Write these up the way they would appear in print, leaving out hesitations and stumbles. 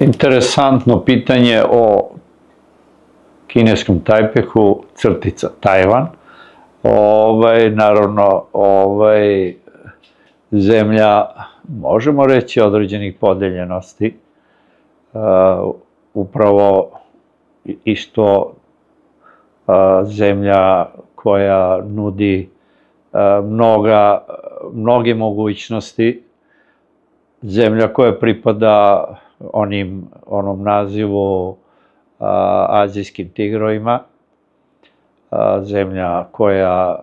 Interesantno pitanje o kineskom Tajpehu, crtica Tajvan. Naravno, zemlja, možemo reći, određenih podeljenosti, upravo isto zemlja koja nudi mnoge mogućnosti, zemlja koja pripada onom nazivu azijskim tigrovima, zemlja koja,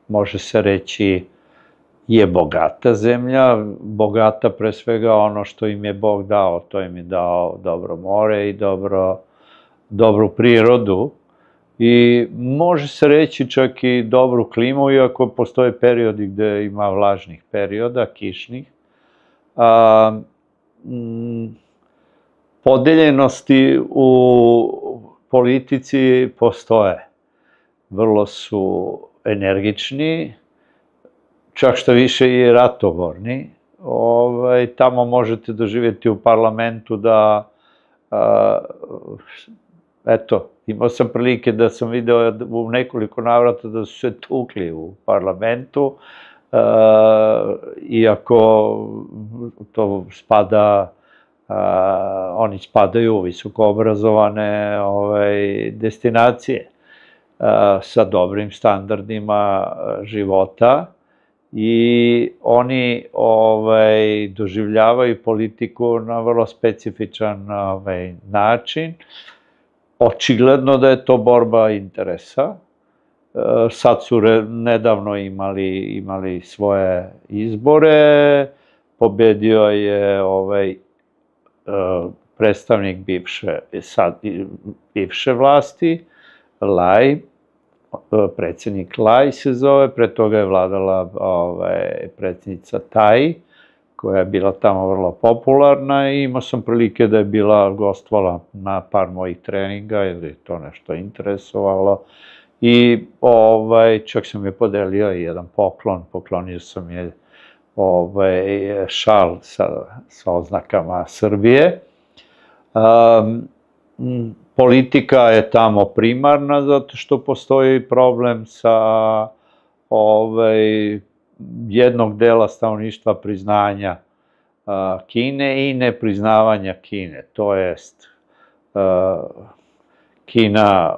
može se reći, je bogata zemlja, bogata pre svega ono što im je Bog dao, to im je dao dobro more i dobru prirodu i može se reći čak i dobru klimu, iako postoje periodi gde ima vlažnih perioda, kišnih. Podeljenosti u politici postoje. Vrlo su energični, čak što više i ratoborni. Tamo možete doživjeti u parlamentu da, eto, imao sam prilike da sam video u nekoliko navrata da su se tukli u parlamentu, iako to spada, oni spadaju u visoko obrazovane destinacije sa dobrim standardima života i oni doživljavaju politiku na vrlo specifičan način. Očigledno da je to borba interesa. Sad su nedavno imali svoje izbore, pobedio je predstavnik bivše vlasti, Lai, predsjednik Lai se zove, pre toga je vladala predsjednica Tai, koja je bila tamo vrlo popularna i imao sam prilike da je bila gostovala na par mojih treninga, jer je to nešto interesovalo. I čak sam je podelio i jedan poklon, poklonio sam je šal sa oznakama Srbije. Politika je tamo primarna, zato što postoji problem sa jednog dela stanovništva priznanja Kine i nepriznavanja Kine. To jest, Kina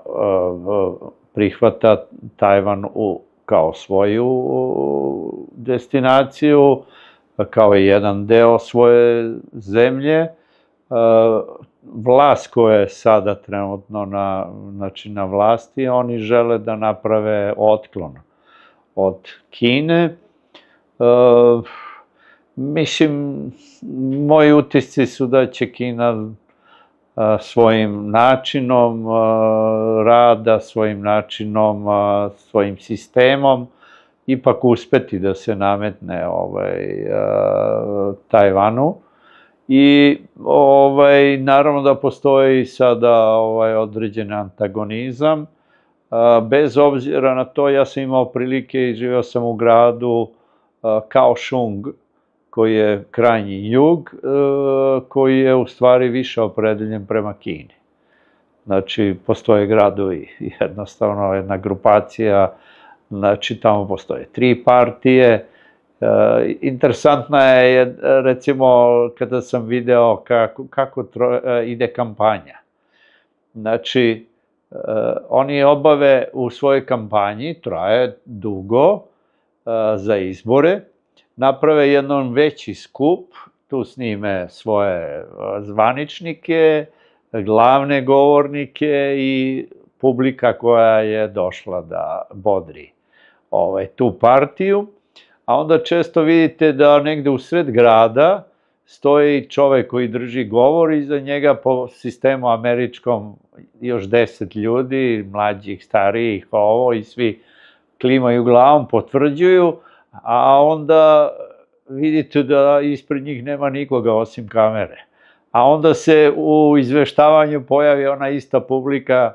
prihvata Tajvan kao svoju destinaciju, kao jedan deo svoje zemlje. Vlast koja je sada trenutno na vlasti, oni žele da naprave otklon od Kine. Mislim, moji utisci su da će Kina svojim načinom rada, svojim načinom, svojim sistemom ipak uspeti da se nametne Tajvanu. I naravno da postoji sada određen antagonizam. Bez obzira na to, ja sam imao prilike i živeo sam u gradu Kaohsiung, koji je krajnji jug, koji je u stvari više opredeljen prema Kini. Znači, postoje gradovi, jednostavno jedna grupacija, znači tamo postoje 3 partije. Interesantna je, recimo, kada sam video kako ide kampanja. Znači, oni obave u svojoj kampanji, traje dugo, za izbore, naprave jedan veći skup, tu snime svoje zvaničnike, glavne govornike i publika koja je došla da bodri tu partiju. A onda često vidite da negde u sred grada stoji čovek koji drži govor i iza njega po sistemu američkom još 10 ljudi, mlađih, starijih, i svi klimaju glavom, potvrđuju, a onda vidite da ispred njih nema nikoga osim kamere. A onda se u izveštavanju pojavi ona ista publika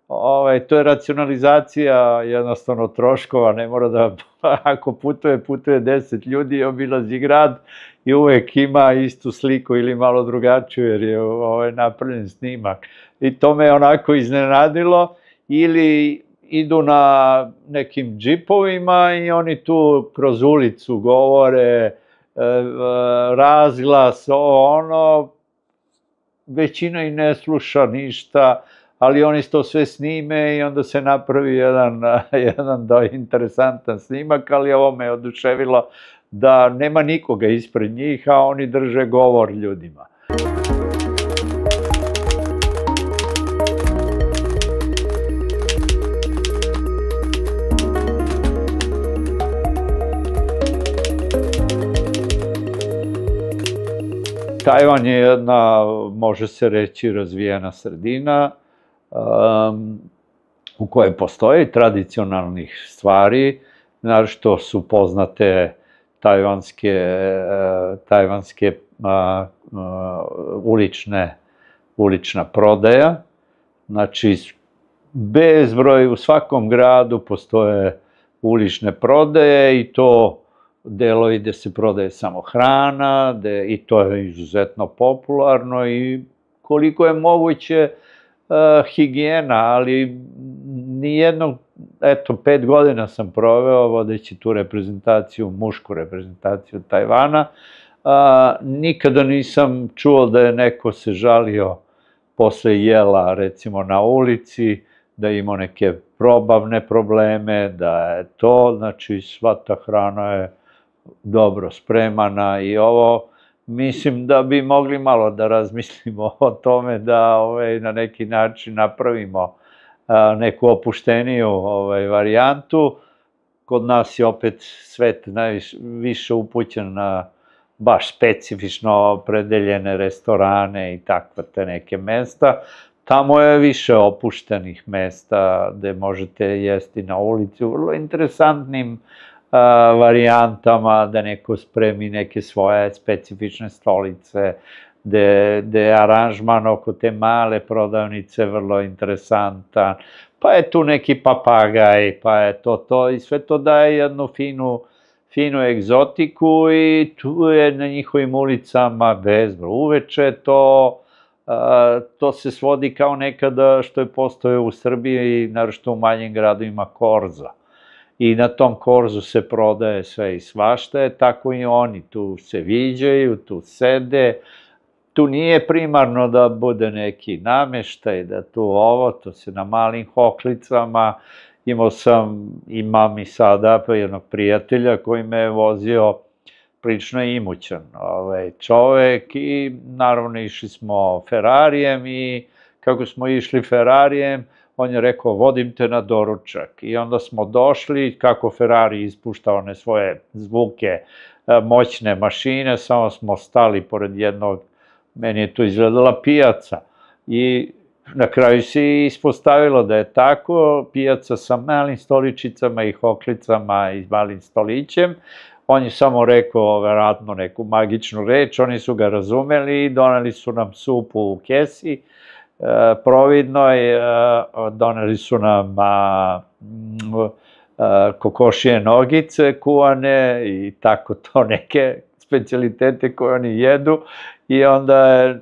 To je racionalizacija jednostavno troškova, ne mora da, ako putuje 10 ljudi i obilazi grad i uvek ima istu sliku ili malo drugačiju jer je napravljen snimak. I to me onako iznenadilo, ili idu na nekim džipovima i oni tu kroz ulicu govore, razglas, većina i ne sluša ništa, ali oni to sve snime i onda se napravi jedan interesantan snimak, ali ovo me oduševilo da nema nikoga ispred njih, a oni drže govor ljudima. Tajvan je jedna, može se reći, razvijena sredina u kojoj postoji tradicionalnih stvari, naročito su poznate tajvanske ulična prodaja. Znači, bezbroj, u svakom gradu postoje ulične prodaje i to delovi gde se prodaje samo hrana, i to je izuzetno popularno i koliko je moguće higijena, ali nijednog, 5 godina sam proveo vodeći tu reprezentaciju, mušku reprezentaciju Tajvana, nikada nisam čuo da je neko se žalio posle jela, recimo na ulici, da je imao neke probavne probleme, da je to, znači sva ta hrana je dobro spremana i ovo, mislim da bi mogli malo da razmislimo o tome da na neki način napravimo neku opušteniju varijantu. Kod nas je opet svet najviše upućen na baš specifično opredeljene restorane i takve te neke mesta. Tamo je više opuštenih mesta gde možete jesti na ulici u vrlo interesantnim varijantama, da neko spremi neke svoje specifične stolice, gde je aranžman oko te male prodavnice vrlo interesantan, pa je tu neki papagaj, pa je to i sve to daje jednu finu egzotiku i tu je na njihovim ulicama bezbroj. Uveče to se svodi kao nekada što je postojao u Srbiji, naročito u manjim gradovima, korza. I na tom korzu se prodaje sve i svašta, tako i oni tu se viđaju, tu sede, tu nije primarno da bude neki nameštaj, da to se na malim hoklicama, imam i sada jednog prijatelja koji me je vozio, prilično imućan čovek i naravno išli smo Ferrarijem i kako smo išli Ferrarijem, on je rekao, vodim te na doručak. I onda smo došli, kako Ferrari ispušta one svoje zvuke, moćne mašine, samo smo stali pored jednog, meni je tu izgledala pijaca. I na kraju se ispostavilo da je tako, pijaca sa malim stoličicama i hoklicama i malim stolićem. On je samo rekao, verovatno, neku magičnu reč, oni su ga razumeli i doneli su nam supu u kesi, providnoj, doneli su nam kokošije nogice kuvane i tako to neke specijalitete koje oni jedu i onda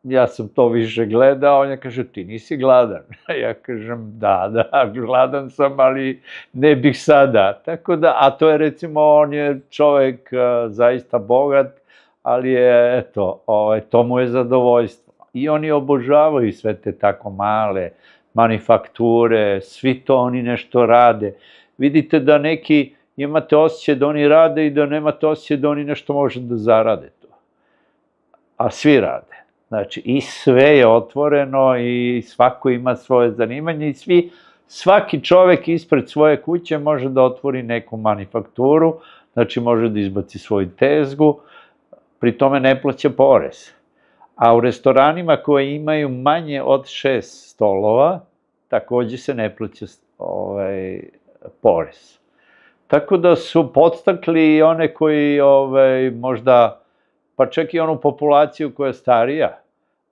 ja sam to više gledao, on je kaže ti nisi gladan, ja kažem da, gladan sam, ali ne bih sada, tako da, a to je recimo, on je čovek zaista bogat, ali je, eto, to mu je zadovoljstvo. I oni obožavaju sve te tako male manufakture, svi to oni nešto rade. Vidite da neki, imate osjećaj da oni rade i da nemate osjećaj da oni nešto može da zarade to. A svi rade. Znači, i sve je otvoreno i svako ima svoje zanimanje i svaki čovek ispred svoje kuće može da otvori neku manufakturu, znači može da izbaci svoju tezgu, pri tome ne plaća porez. A u restoranima koji imaju manje od 6 stolova, takođe se ne plaća porez. Tako da su podstakli i one koji možda, pa čak i onu populaciju koja je starija,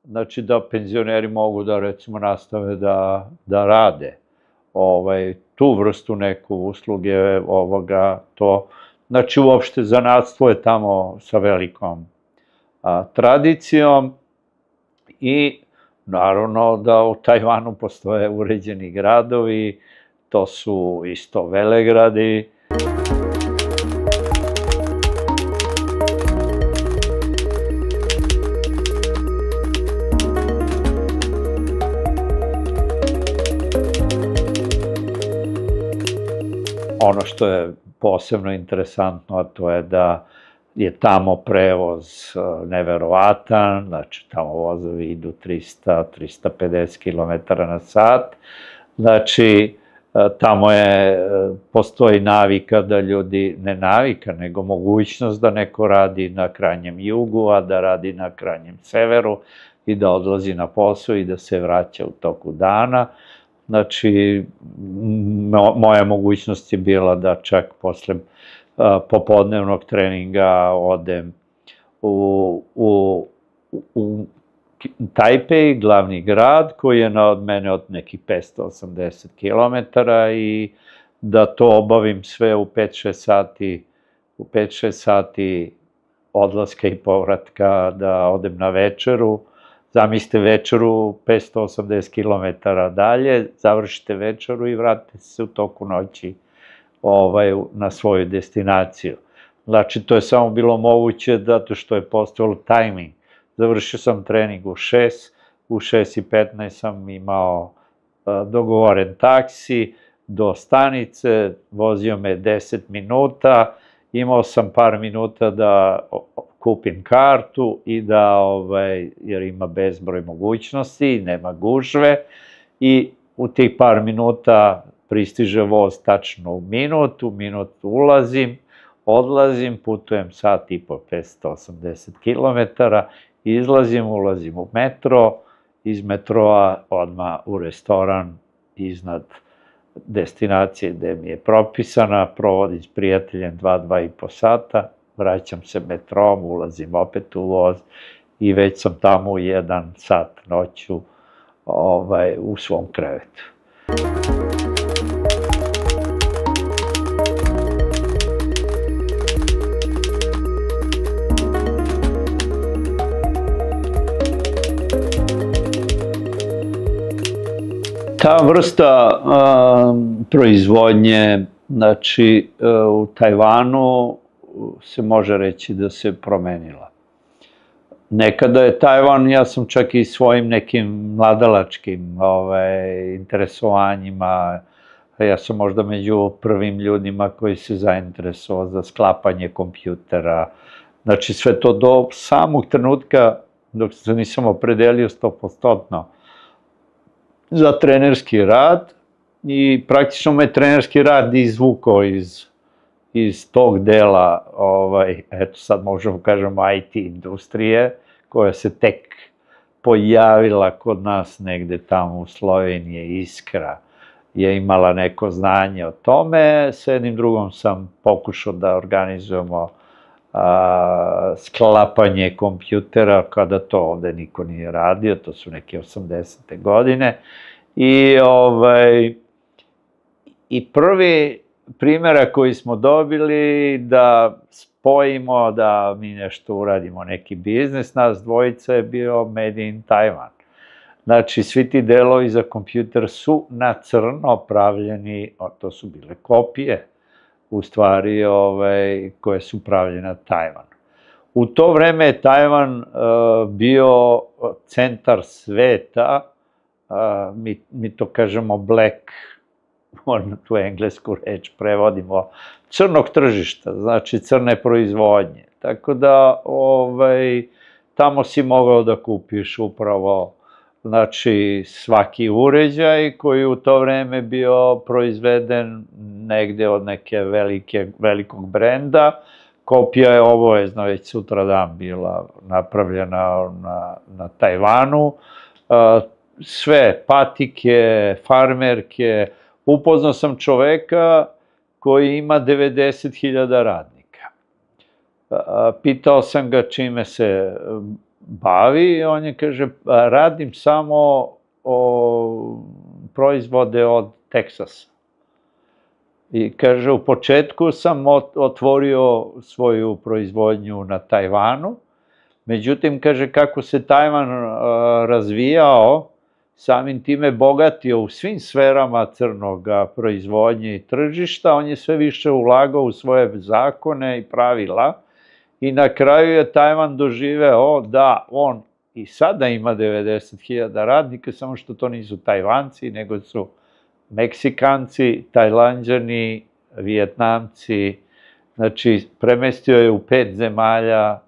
znači da penzioneri mogu da recimo nastave da rade tu vrstu neku usluge to. Znači uopšte zanatstvo je tamo sa velikom tradicijom i naravno da u Tajvanu postoje uređeni gradovi, to su isto velegradi. Ono što je posebno interesantno, a to je da je tamo prevoz neverovatan, znači tamo vozovi idu 300-350 km na sat, znači tamo postoji navika da ljudi, ne navika, nego mogućnost da neko radi na krajnjem jugu, a da radi na krajnjem severu i da odlazi na posao i da se vraća u toku dana. Znači, moja mogućnost je bila da čak posle popodnevnog treninga odem u Tajpej, glavni grad, koji je od mene od nekih 580 km i da to obavim sve u 5-6 sati, u 5-6 sati odlaska i povratka, da odem na večeru. Zamislite večeru 580 km dalje, završite večeru i vratite se u toku noći na svoju destinaciju. Znači, to je samo bilo moguće zato što je postojalo tajming. Završio sam trening u 6, u 6:15 sam imao dogovoren taksi do stanice, vozio me 10 minuta, imao sam par minuta da kupim kartu i da, jer ima bezbroj mogućnosti, nema gužve, i u tih par minuta pristiže voz tačno u minut ulazim, odlazim, putujem sat i po 580 km, izlazim, ulazim u metro, iz metroa odmah u restoran iznad destinacije gde mi je propisana, provodim s prijateljem 2,5 sata, vraćam se metrom, ulazim opet u voz i već sam tamo u 1 sat noću u svom krevetu. Ta vrsta proizvodnje, znači u Tajvanu se može reći da se promenila. Nekada je Tajvan, ja sam čak i svojim nekim mladalačkim interesovanjima, ja sam možda među prvim ljudima koji se zainteresovao za sklapanje kompjutera. Znači sve to do samog trenutka dok se nisam opredelio 100% za trenerski rad i praktično me trenerski rad izvukao iz tog dela, eto sad možemo kažemo IT industrije, koja se tek pojavila kod nas negde tamo u Sloveniji. Iskra je imala neko znanje o tome, s jednim drugom sam pokušao da organizujemo sklapanje kompjutera kada to ovde niko nije radio, to su neke 80. godine. I prvi primjera koji smo dobili da spojimo, da mi nešto uradimo, neki biznis, nas dvojica je bio Made in Taiwan. Znači, svi ti delovi za kompjuter su na crno pravljeni, to su bile kopije, u stvari, koje su pravljene na Tajvanu. U to vreme je Tajvan bio centar sveta, mi to kažemo black, tu englesku reč prevodimo, crnog tržišta, znači crne proizvodnje. Tako da, tamo si mogao da kupiš upravo, znači, svaki uređaj koji u to vreme bio proizveden negde od neke velikog brenda. Kopija je obavezno već sutradan bila napravljena na Tajvanu. Sve patike, farmerke. Upoznao sam čoveka koji ima 90.000 radnika. Pitao sam ga čime se bavi, on je, kaže, radim samo proizvode od Teksasa. I kaže, u početku sam otvorio svoju proizvodnju na Tajvanu, međutim, kaže, kako se Tajvan razvijao, samim time bogatio u svim sferama crnog proizvodnje i tržišta, on je sve više ulagao u svoje zakone i pravila i na kraju je Tajvan doživeo da on i sada ima 90.000 radnika, samo što to nisu Tajvanci, nego su Meksikanci, Tajlanđani, Vijetnamci, znači premestio je u 5 zemalja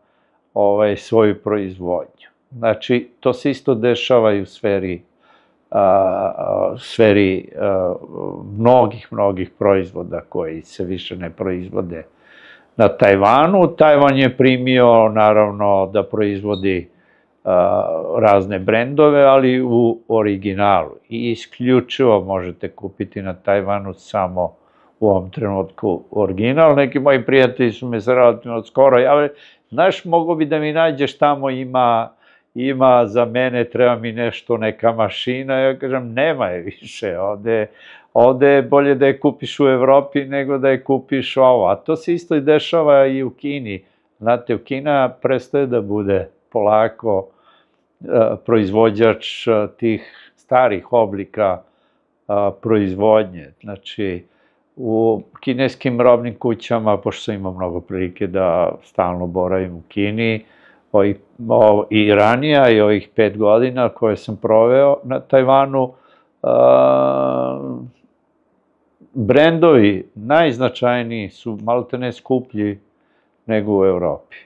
svoju proizvodnju. Znači, to se isto dešava i u sferi mnogih proizvoda koji se više ne proizvode na Tajvanu. Tajvan je primio, naravno, da proizvodi razne brendove, ali u originalu. I isključivo možete kupiti na Tajvanu samo u ovom trenutku original. Neki moji prijatelji su me se relativno skoro javili, znaš, mogo bi da mi nađeš tamo, ima za mene, treba mi nešto, neka mašina. Ja kažem, nema je više, ovde je bolje da je kupiš u Evropi nego da je kupiš ovo. A to se isto i dešava i u Kini. Znate, Kina prestaje da bude polako proizvođač tih starih oblika proizvodnje. Znači, u kineskim robnim kućama, pošto sam imao mnogo prilike da stalno boravim u Kini, i ranija i ovih 5 godina koje sam proveo na Tajvanu, brendovi najznačajniji su maltene skuplji nego u Evropi.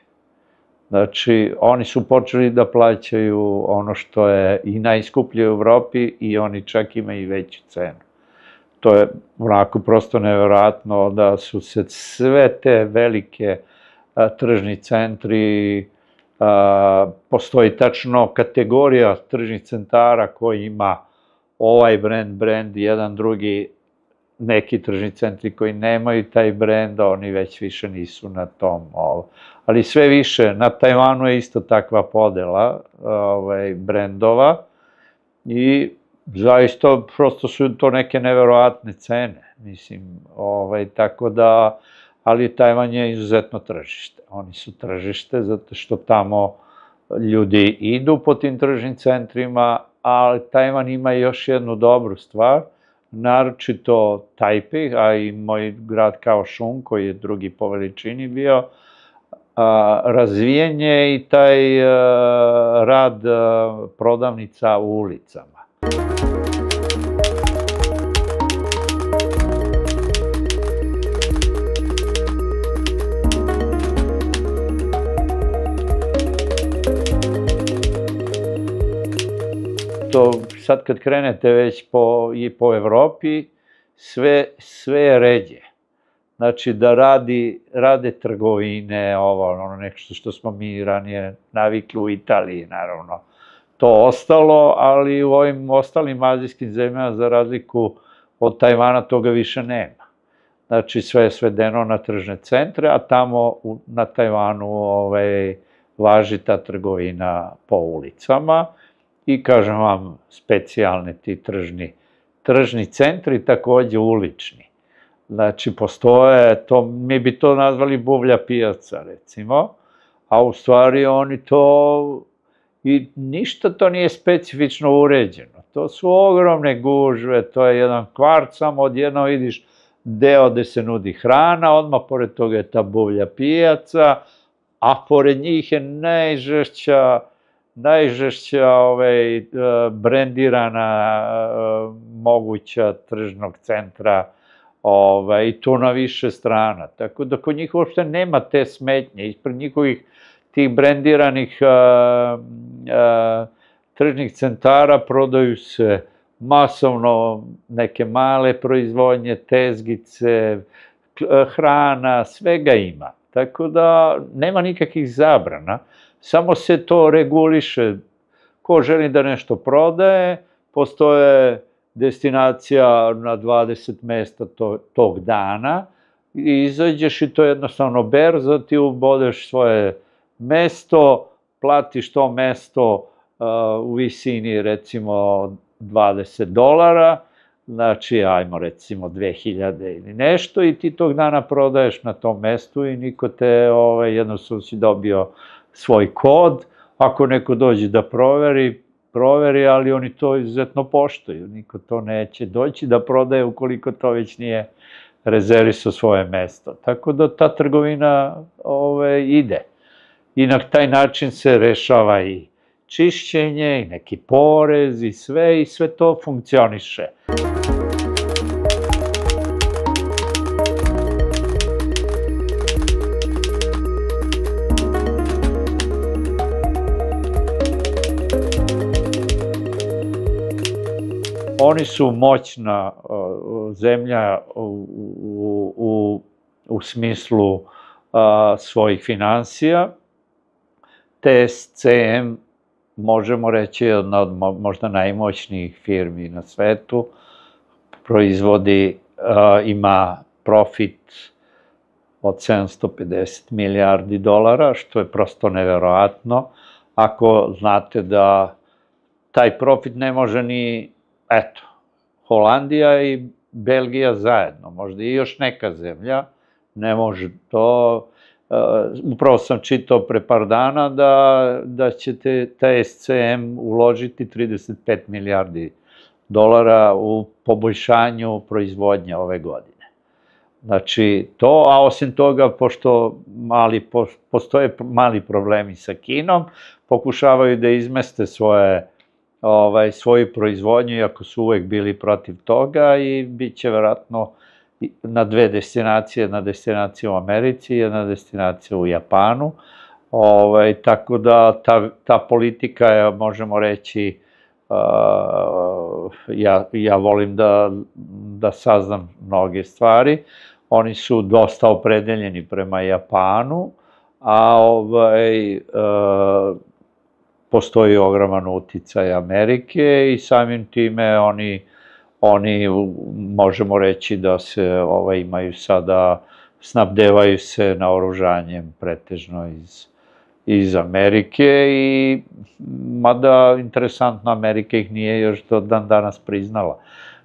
Znači, oni su počeli da plaćaju ono što je i najskuplje u Evropi i oni čak imaju i veću cenu. To je onako prosto nevjerojatno da su se sve te velike tržni centri, postoji tačno kategorija tržnih centara koji ima ovaj brend, jedan drugi, neki tržni centri koji nemaju taj brend, oni već više nisu na tom. Ali sve više, na Tajvanu je isto takva podela brendova i zaista prosto su to neke neverovatne cene, mislim, tako da, ali Tajvan je izuzetno tržište. Oni su tržište zato što tamo ljudi idu po tim tržnim centrima, ali Tajvan ima još jednu dobru stvar, naročito Tajpej, a i moj grad Kaohsiung, koji je drugi po veličini bio, razvijen je i taj rad prodavnica u ulicama. Sad kad krenete već i po Evropi, sve je ređe. Znači da rade trgovine, ono nešto što smo mi ranije navikli u Italiji, naravno. To ostalo, ali u ovim ostalim azijskim zemljama, za razliku od Tajvana, toga više nema. Znači sve je svedeno na tržne centre, a tamo na Tajvanu važi ta trgovina po ulicama. I kažem vam, specijalni ti tržni centri, takođe ulični. Znači, postoje, mi bi to nazvali buvlja pijaca, recimo, a u stvari oni to, i ništa to nije specifično uređeno. To su ogromne gužve, to je jedan kvart, samo odjedno vidiš deo gde se nudi hrana, odmah pored toga je ta buvlja pijaca, a pored njih je najžešća brendirana moguća tržnog centra i to na više strana. Tako da kod njih uopšte nema te smetnje. Ispred njihovih tih brendiranih tržnih centara prodaju se masovno neke male proizvodnje, tezgice, hrana, svega ima. Tako da nema nikakvih zabrana. Samo se to reguliše. Ko želi da nešto prodaje, postoje destinacija na 20 mesta tog dana i izađeš i to je jednostavno berza, ti ubodeš svoje mesto, platiš to mesto u visini recimo $20, znači ajmo recimo 2000 ili nešto i ti tog dana prodaješ na tom mestu i niko te, jednostavno si dobio svoj kod, ako neko dođe da proveri, ali oni to izuzetno poštuju, niko to neće doći da prodaje ukoliko to već nije rezervisao svoje mesto. Tako da ta trgovina ide. I na taj način se rešava i čišćenje, i neki porez, i sve to funkcioniše. Oni su moćna zemlja u smislu svojih finansija. TSCM, možemo reći, je jedna od možda najmoćnijih firmi na svetu. Proizvodi, ima profit od $750 milijardi, što je prosto neverovatno. Ako znate da taj profit ne može ni, eto, Holandija i Belgija zajedno, možda i još neka zemlja, ne može to. Upravo sam čitao pre par dana da će TSCM uložiti $35 milijardi u poboljšanju proizvodnje ove godine. Znači to, a osim toga, pošto postoje mali problemi sa Kinom, pokušavaju da izmeste svoju proizvodnju, iako su uvek bili protiv toga, i bit će verovatno na dve destinacije, jedna destinacija u Americi i jedna destinacija u Japanu. Tako da ta politika je, možemo reći, ja volim da saznam mnoge stvari. Oni su dosta opredeljeni prema Japanu, a postoji ogroman uticaj Amerike i samim time oni možemo reći da se imaju sada, snabdevaju se naoružanjem pretežno iz Amerike, i mada interesantno, Amerika ih nije još do dan danas priznala.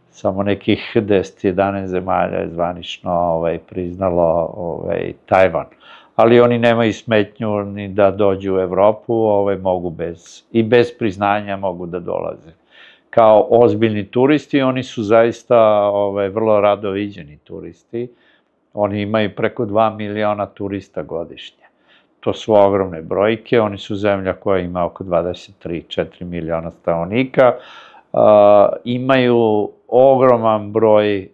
Samo nekih 10-11 zemalja je zvanično priznalo Tajvan. Ali oni nemaju smetnju ni da dođu u Evropu, mogu bez priznanja mogu da dolaze. Kao ozbiljni turisti, oni su zaista vrlo rado viđeni turisti. Oni imaju preko 2 miliona turista godišnje. To su ogromne brojke, oni su zemlja koja ima oko 23-4 miliona stanovnika. Imaju ogroman broj,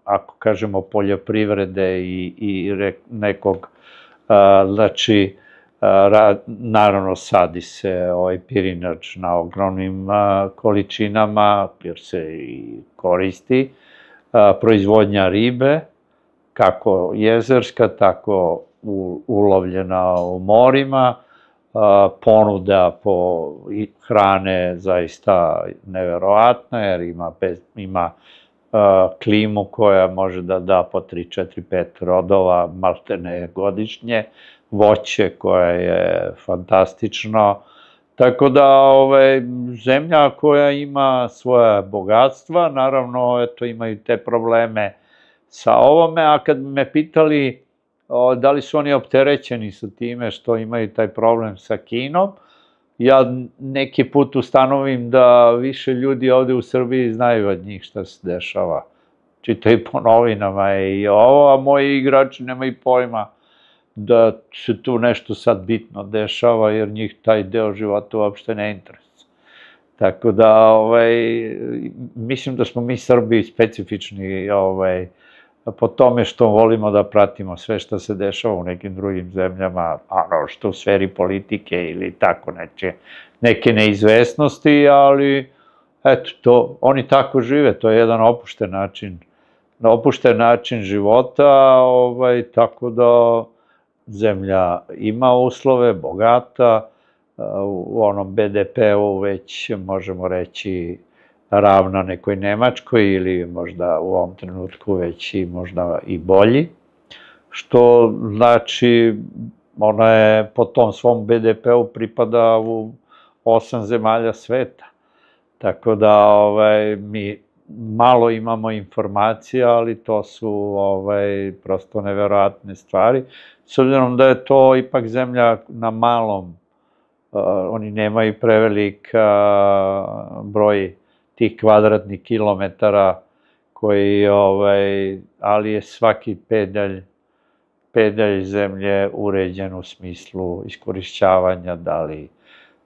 ako kažemo, poljoprivrede i nekog, znači, naravno sadi se pirinač na ogromnim količinama, jer se i koristi, proizvodnja ribe, kako jezerska, tako ulovljena u morima, ponuda po hrane zaista neverovatna, jer ima klimu koja može da da po 3, 4, 5 rodova maltene godišnje, voće koje je fantastično, tako da zemlja koja ima svoja bogatstva, naravno, eto, imaju te probleme sa ovome, a kad me pitali da li su oni opterećeni sa time što imaju taj problem sa Kinom, ja neki put ustanovim da više ljudi ovde u Srbiji znaju od njih šta se dešava. Čitaju po novinama i ovo, a moji igrači nemaju pojma da se tu nešto sad bitno dešava, jer njih taj deo života uopšte ne interesuje. Tako da, mislim da smo mi Srbi specifični po tome što volimo da pratimo sve što se dešava u nekim drugim zemljama, što u sferi politike ili tako neke neizvesnosti, ali eto, oni tako žive, to je jedan opušten način života, tako da zemlja ima uslove, bogata, u onom BDP-u već možemo reći ravna nekoj Nemačkoj ili možda u ovom trenutku već i možda i bolji, što znači ona je po tom svom BDP-u pripada u 8 zemalja sveta. Tako da mi malo imamo informacija, ali to su prosto neverovatne stvari. S obzirom da je to ipak zemlja na malom, oni nemaju prevelik broj tih kvadratnih kilometara koji, ali je svaki pedalj zemlje uređen u smislu iskorišćavanja, da li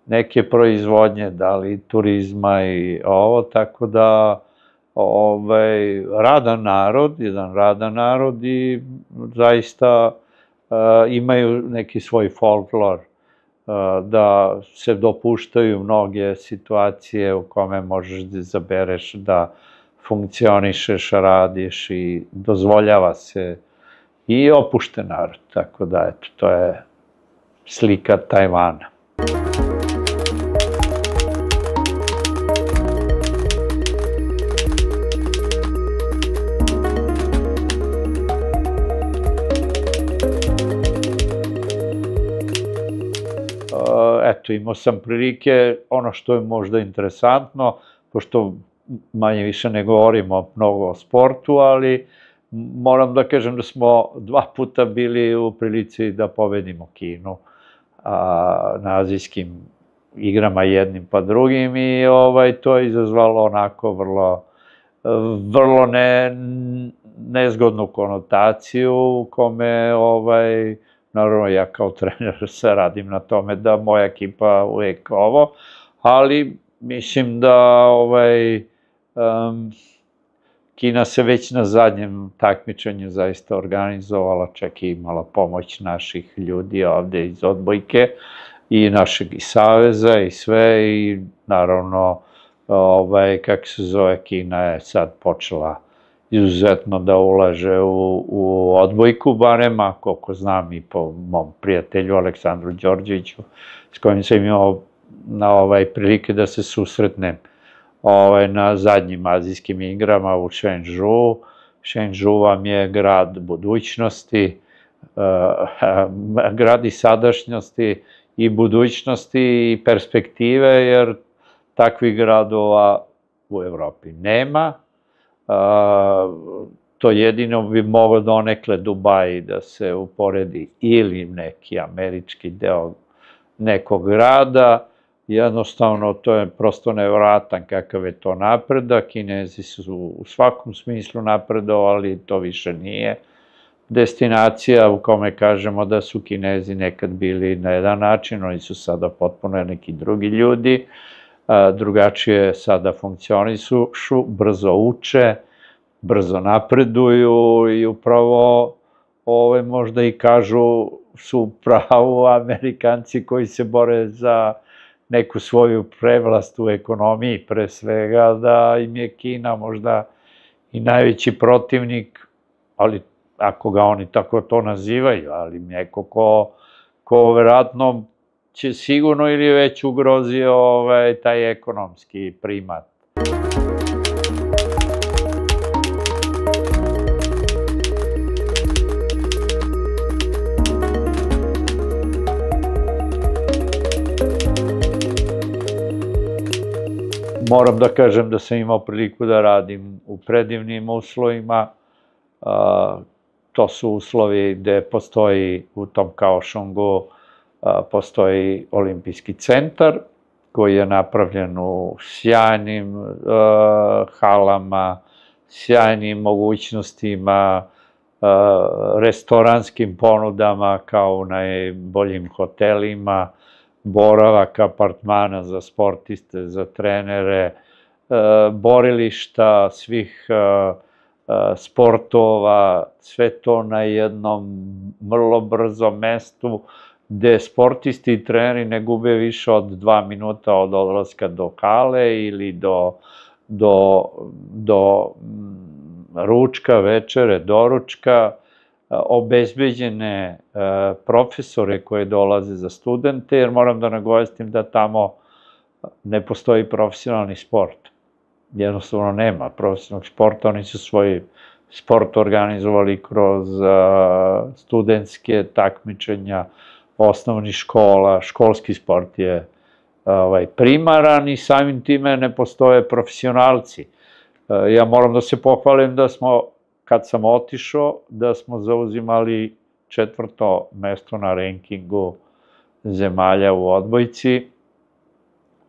neke proizvodnje, da li turizma i ovo, tako da jedan radan narod i zaista imaju neki svoj folklor, da se dopuštaju mnoge situacije u kome možeš da izabereš da funkcionišeš, radiš i dozvoljava se i opušten narod, tako da eto, to je slika Tajvana. Eto, imao sam prilike, ono što je možda interesantno, pošto manje više ne govorimo mnogo o sportu, ali moram da kažem da smo 2 puta bili u prilici da pobedimo Kinu na azijskim igrama jednim pa drugim i to je izazvalo onako vrlo nezgodnu konotaciju u kome naravno, ja kao trener se radim na tome da moja ekipa uvek ali mislim da Kina se već na zadnjem takmičenju zaista organizovala, čak i imala pomoć naših ljudi ovde iz odbojke i našeg i saveza i sve i naravno, kako se zove, Kina je sad počela izuzetno da ulaže u odbojku, barem, a koliko znam i po mom prijatelju Aleksandru Đorđeviću, s kojim sam imao prilike da se susretnem na zadnjim azijskim igrama u Šengžou. Šengžou vam je grad budućnosti, grad i sadašnjosti i budućnosti i perspektive, jer takvih gradova u Evropi nema. To jedino bi moglo donekle Dubaji da se uporedi ili neki američki deo nekog grada. Jednostavno, to je prosto nevratan kakav je to napredak. Kinezi su u svakom smislu napredovali, to više nije destinacija u kome kažemo da su Kinezi nekad bili na jedan način, oni su sada potpuno neki drugi ljudi, drugačije sada funkcionišu, brzo uče, brzo napreduju i upravo možda i kažu su pravu Amerikanci koji se bore za neku svoju prevlast u ekonomiji, pre svega da im je Kina možda i najveći protivnik, ali ako ga oni tako to nazivaju, ali neko ko verovatno će sigurno ili već ugrozio taj ekonomski primat. Moram da kažem da sam imao priliku da radim u predivnim uslovima. To su uslovi gde postoji u tom Kaohsiungu, postoji olimpijski centar koji je napravljen u sjajnim halama, sjajnim mogućnostima, restoranskim ponudama kao u najboljim hotelima, boravak apartmana za sportiste, za trenere, borilišta svih sportova, sve to na jednom vrlo brzom mestu gde sportisti i treneri ne gube više od 2 minuta od odlaska do hale ili do ručka, večere, doručka, obezbeđene profesore koje dolaze za studente, jer moram da nagovestim da tamo ne postoji profesionalni sport. Jednostavno nema profesionalnog sporta, oni su svoj sport organizovali kroz studentske takmičenja, osnovnih škola, školski sport je primaran i samim time ne postoje profesionalci. Ja moram da se pohvalim da smo, kad sam otišao, da smo zauzimali 4. mesto na rankingu zemalja u odbojci,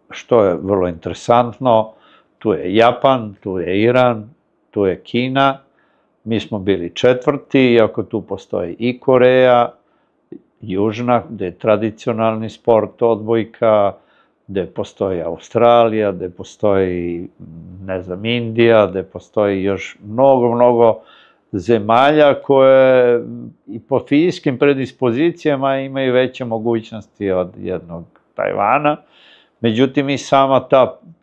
što je vrlo interesantno. Tu je Japan, tu je Iran, tu je Kina, mi smo bili 4. iako tu postoji i Koreja, Južna, gde je tradicionalni sport odbojka, gde postoji Australija, gde postoji, ne znam, Indija, gde postoji još mnogo zemalja koje i po fizijskim predispozicijama imaju veće mogućnosti od jednog Tajvana. Međutim, i sama te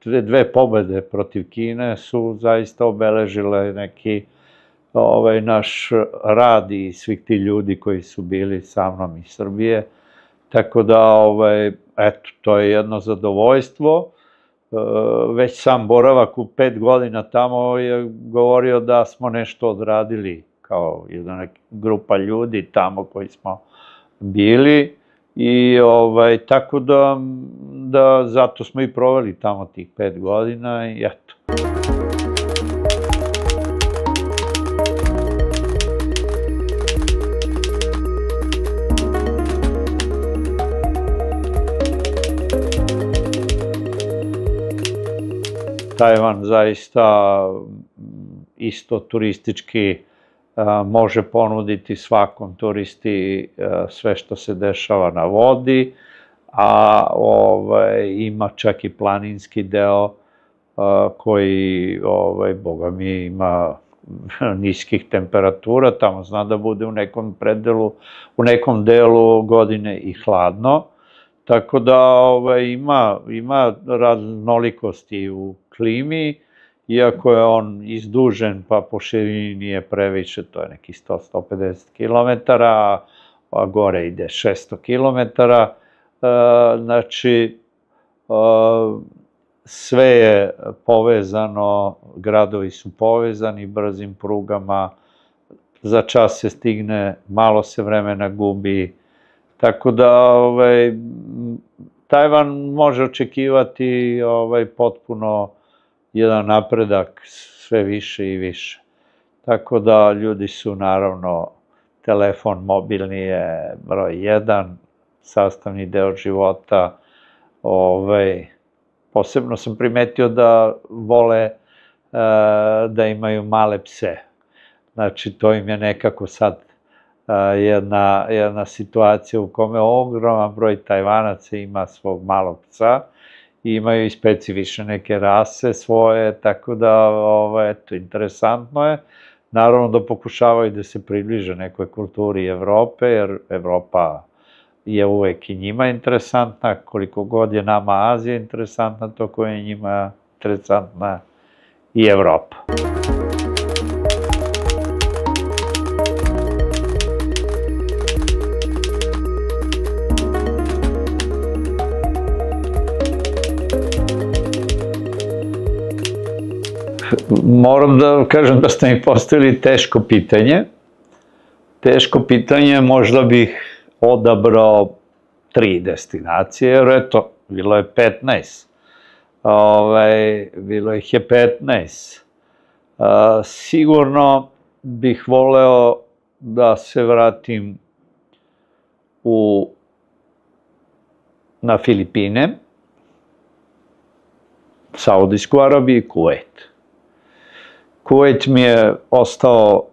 2 pobede protiv Kine su zaista obeležile neki naš rad i svih ti ljudi koji su bili sa mnom iz Srbije. Tako da, eto, to je jedno zadovoljstvo. Već sam boravak u 5 godina tamo je govorio da smo nešto odradili kao jedna grupa ljudi tamo koji smo bili. I tako da zato smo i proveli tamo tih 5 godina i eto. Tajvan zaista isto turistički može ponuditi svakom turisti sve što se dešava na vodi, a ima čak i planinski deo koji, boga mi, ima niskih temperatura, tamo zna da bude u nekom delu godine i hladno, tako da ima raznolikosti u klimi, iako je on izdužen pa po širini nije previše, to je neki 100-150 km, a gore ide 600 km, znači sve je povezano, gradovi su povezani brzim prugama, za čas se stigne, malo se vremena gubi, tako da Tajvan može očekivati potpuno jedan napredak sve više i više. Tako da ljudi su, naravno, telefon mobilni je broj 1, sastavni deo života. Posebno sam primetio da vole da imaju male pse. Znači, to im je nekako sad jedna situacija u kome ogroman broj Tajvanaca ima svog malog psa i imaju i specifične neke rase svoje, tako da, eto, interesantno je. Naravno da pokušavaju da se približe nekoj kulturi Evrope, jer Evropa je uvek i njima interesantna, koliko god je nama Azija interesantna, toliko je njima interesantna i Evropa. Moram da kažem da ste mi postavili teško pitanje. Teško pitanje, možda bih odabrao 3 destinacije, jer eto, bilo je 15. Bilo ih je 15. Sigurno bih voleo da se vratim na Filipine, Saudijsku Arabiju i Kuvajt. Kuvajt mi je ostao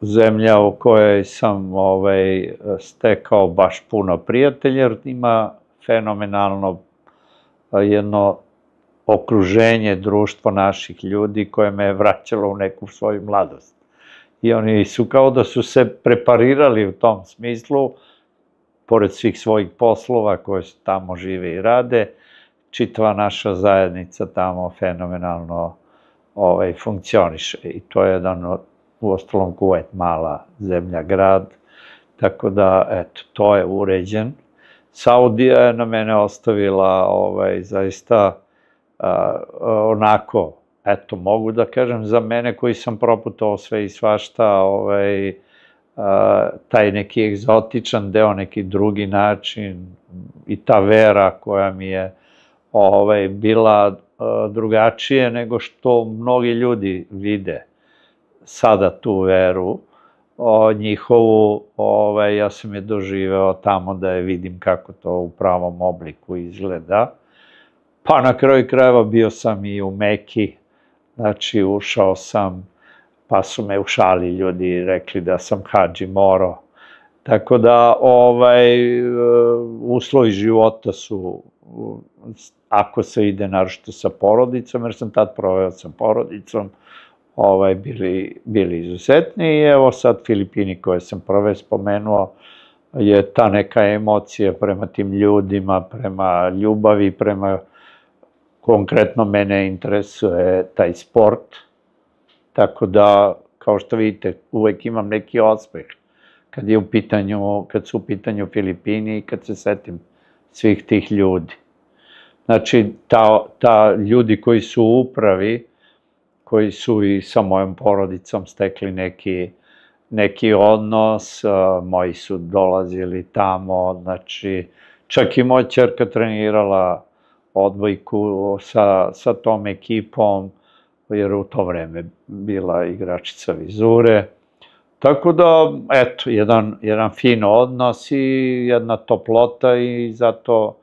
zemlja u kojoj sam stekao baš puno prijatelja, jer ima fenomenalno jedno okruženje, društvo naših ljudi koje me je vraćalo u neku svoju mladost. I oni su kao da su se preparirali u tom smislu, pored svih svojih poslova koje su tamo žive i rade, čitava naša zajednica tamo fenomenalno funkcioniše. I to je jedan, uostalom, Kuvajt mala zemlja, grad, tako da, eto, to je uređen. Saudija je na mene ostavila zaista onako, eto, mogu da kažem, za mene koji sam proputovao sve i svašta, taj neki egzotičan deo, neki drugi način i ta vera koja mi je bila drugačije nego što mnogi ljudi vide sada tu veru njihovu, ja sam je doživeo tamo da je vidim kako to u pravom obliku izgleda. Pa na kraju krajeva bio sam i u Meki, znači ušao sam, pa su me u šali ljudi rekli da sam hadži Moro. Tako da uslovi života su, ako se ide naročito sa porodicom, jer sam tad proveo sa porodicom, bili izuzetni i evo sad Filipini koje sam prve spomenuo je ta neka emocija prema tim ljudima, prema ljubavi, prema konkretno mene interesuje taj sport, tako da kao što vidite uvek imam neki osmeh kad su u pitanju Filipini i kad se setim svih tih ljudi. Znači, ta ljudi koji su u upravi, koji su i sa mojom porodicom stekli neki odnos, moji su dolazili tamo, znači, čak i moja ćerka trenirala odbojku sa tom ekipom, jer u to vreme bila igračica Vizure. Tako da, eto, jedan fin odnos i jedna toplota i zato,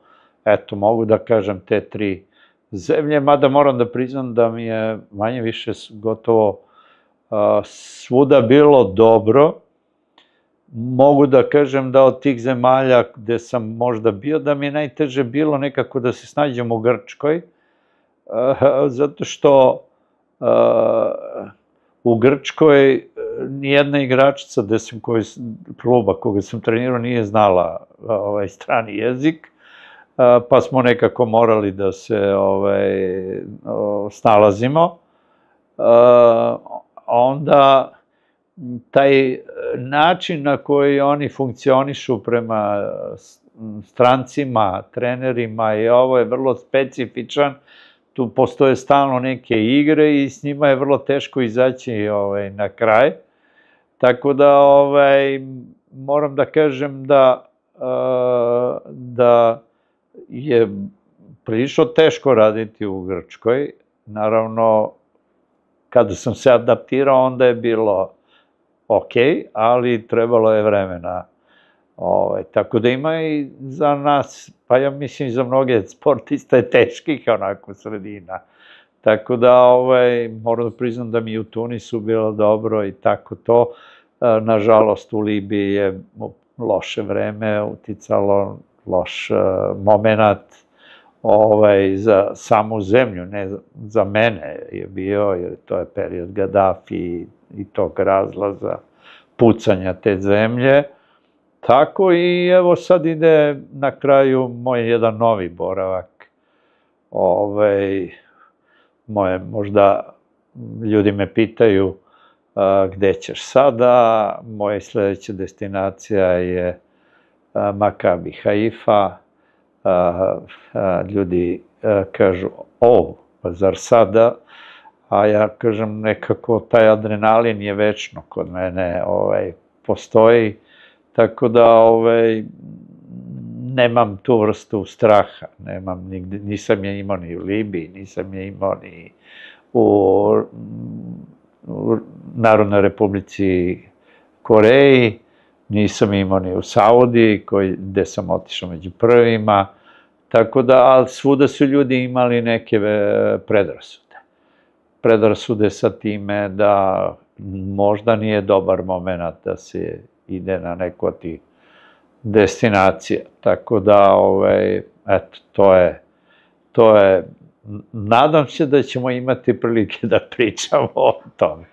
eto, mogu da kažem te tri zemlje, mada moram da priznam da mi je manje više gotovo svuda bilo dobro. Mogu da kažem da od tih zemalja gde sam možda bio, da mi je najteže bilo nekako da se snađem u Grčkoj, zato što u Grčkoj nijedna igračica kluba koga sam trenirao nije znala strani jezik, pa smo nekako morali da se snalazimo. Onda taj način na koji oni funkcionišu prema strancima, trenerima i ovo je vrlo specifičan. Tu postoje stalno neke igre i s njima je vrlo teško izaći na kraj. Tako da moram da kažem da je prilično teško raditi u Grčkoj. Naravno, kada sam se adaptirao, onda je bilo ok, ali trebalo je vremena. Tako da ima i za nas, pa ja mislim i za mnoge sportiste teških onako sredina. Tako da moram da priznam da mi i u Tunisu bilo dobro i tako to. Nažalost u Libiji je loše vreme uticalo, loš moment za samu zemlju, ne za mene je bio, jer to je period Gaddafi i tog razlaza, pucanja te zemlje. Tako i evo sad ide na kraju moj jedan novi boravak. Možda ljudi me pitaju gde ćeš sada, moja sledeća destinacija je Makabi Haifa. Ljudi kažu, pa zar sada? A ja kažem, nekako taj adrenalin je večno kod mene, postoji. Tako da nemam tu vrstu straha, nisam je imao ni u Libiji, nisam je imao ni u Narodnoj Republici Koreji, nisam imao ni u Saudiji, gde sam otišao među prvima, tako da, ali svuda su ljudi imali neke predrasude. Predrasude sa time da možda nije dobar moment da se ide na neku od tih destinacija. Tako da, eto, to je, nadam se da ćemo imati prilike da pričamo o tome.